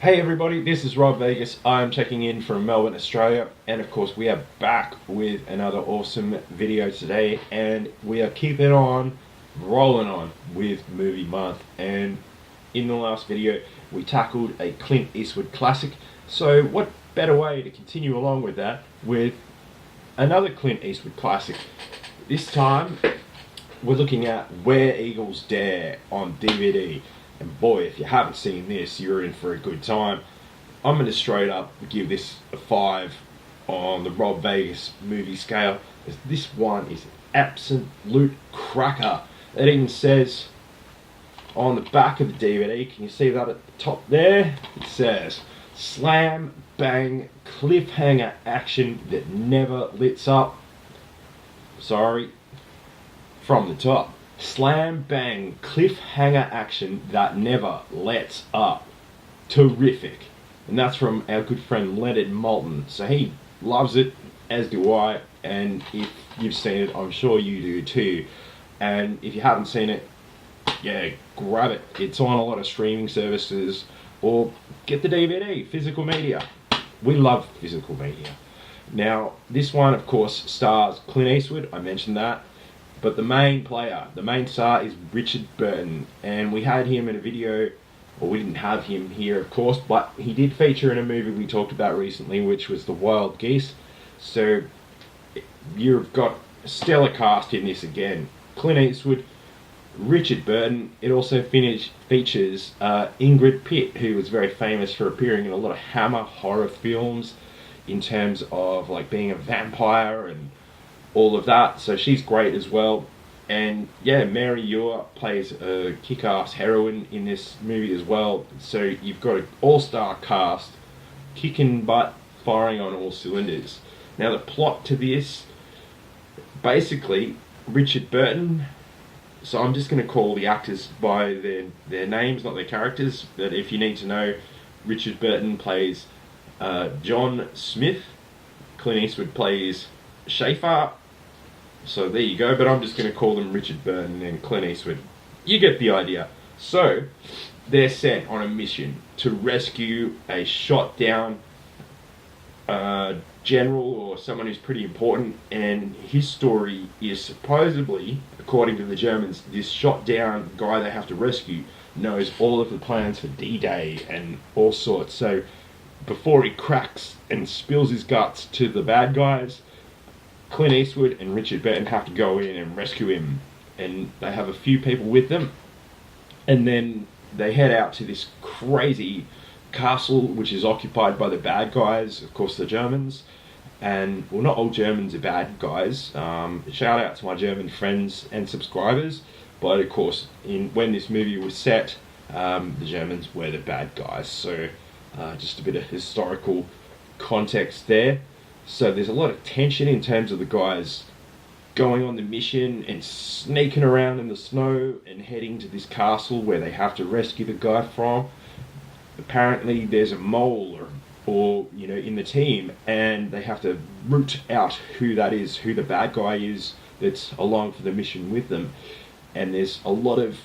Hey everybody, this is Rob Vegas. I'm checking in from Melbourne, Australia, and of course we are back with another awesome video today, and we are keeping on rolling on with movie month. And in the last video we tackled a Clint Eastwood classic, so what better way to continue along with that with another Clint Eastwood classic. This time we're looking at Where Eagles Dare on DVD. And boy, if you haven't seen this, you're in for a good time. I'm going to straight up give this a 5 on the Rob Vegas movie scale. This one is absolute cracker. It even says on the back of the DVD, can you see that at the top there? It says, slam, bang, cliffhanger action that never lets up. Sorry, from the top. Slam bang cliffhanger action that never lets up. Terrific. And that's from our good friend Leonard Moulton. So he loves it, as do I, and if you've seen it, I'm sure you do too. And if you haven't seen it, yeah, grab it. It's on a lot of streaming services, or get the DVD, physical media. We love physical media. Now, this one, of course, stars Clint Eastwood. I mentioned that. But the main player, the main star, is Richard Burton, and we had him in a video, or we didn't have him here of course, but he did feature in a movie we talked about recently, which was The Wild Geese. So you've got a stellar cast in this again. Clint Eastwood, Richard Burton. It also features Ingrid Pitt, who was very famous for appearing in a lot of Hammer horror films in terms of like being a vampire and all of that, so she's great as well. And yeah, Mary Ewer plays a kick-ass heroine in this movie as well. So you've got an all-star cast, kicking butt, firing on all cylinders. Now the plot to this, basically, Richard Burton, so I'm just going to call the actors by their names, not their characters, but if you need to know, Richard Burton plays John Smith, Clint Eastwood plays Schaefer. So there you go, but I'm just going to call them Richard Burton and Clint Eastwood. You get the idea. So, they're sent on a mission to rescue a shot down general or someone who's pretty important, and his story is supposedly, according to the Germans, this shot down guy they have to rescue knows all of the plans for D-Day and all sorts. So, before he cracks and spills his guts to the bad guys, Clint Eastwood and Richard Burton have to go in and rescue him, and they have a few people with them, and then they head out to this crazy castle which is occupied by the bad guys, of course the Germans. And well, not all Germans are bad guys. Shout out to my German friends and subscribers, but of course when this movie was set, the Germans were the bad guys, so just a bit of historical context there. So there's a lot of tension in terms of the guys going on the mission and sneaking around in the snow and heading to this castle where they have to rescue the guy from. Apparently there's a mole or in the team, and they have to root out who that is, who the bad guy is that's along for the mission with them. And there's a lot of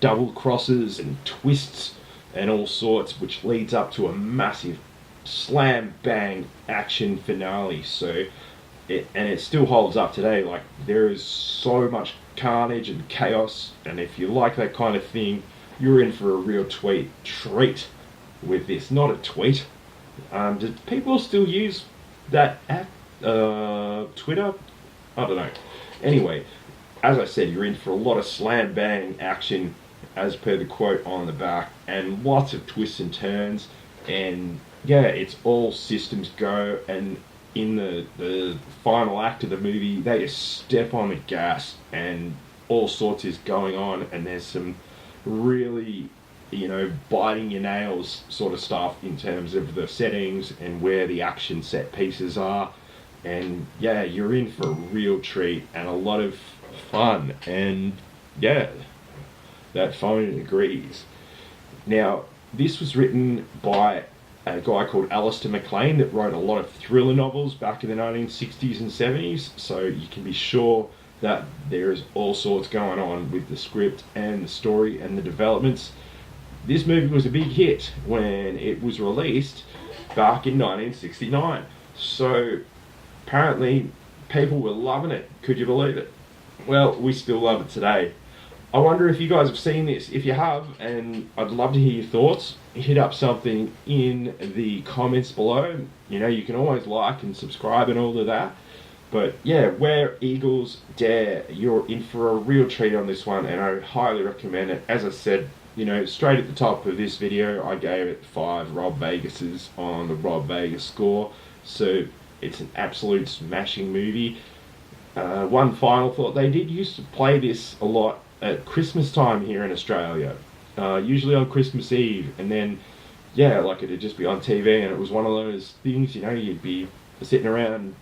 double crosses and twists and all sorts, which leads up to a massive slam bang action finale. So it still holds up today. Like, there is so much carnage and chaos, and if you like that kind of thing, you're in for a real treat with this. Not a tweet. Do people still use that app, Twitter? I don't know. Anyway, as I said, you're in for a lot of slam bang action as per the quote on the back, and lots of twists and turns. And yeah, it's all systems go, and in the final act of the movie, they just step on the gas, and all sorts is going on, and there's some really, biting your nails sort of stuff in terms of the settings and where the action set pieces are. And yeah, you're in for a real treat and a lot of fun, and yeah, that phone agrees. Now, this was written by a guy called Alistair MacLean that wrote a lot of thriller novels back in the 1960s and 70s, so you can be sure that there is all sorts going on with the script and the story and the developments. This movie was a big hit when it was released back in 1969. So apparently people were loving it. Could you believe it? Well, we still love it today. I wonder if you guys have seen this. If you have, and I'd love to hear your thoughts, hit up something in the comments below. You know, you can always like and subscribe and all of that. But yeah, Where Eagles Dare, you're in for a real treat on this one, and I highly recommend it. As I said, you know, straight at the top of this video, I gave it 5 Rob Vegases on the Rob Vegas score. So it's an absolute smashing movie. One final thought, they did used to play this a lot at Christmas time here in Australia, usually on Christmas Eve, and then yeah, like it'd just be on TV, and it was one of those things, you know, you'd be sitting around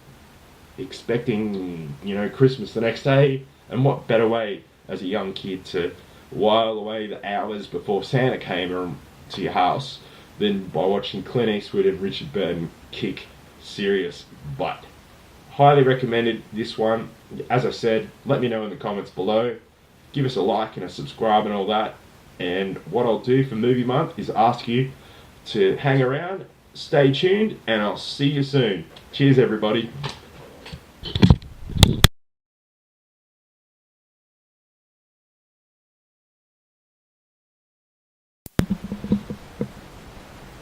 expecting, you know, Christmas the next day, and what better way as a young kid to while away the hours before Santa came to your house than by watching Clint Eastwood and Richard Burton kick serious butt. Highly recommended this one. As I said, let me know in the comments below. Give us a like and a subscribe and all that. And what I'll do for movie month is ask you to hang around, stay tuned, and I'll see you soon. Cheers, everybody.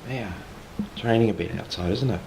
Yeah, it's raining a bit outside, isn't it?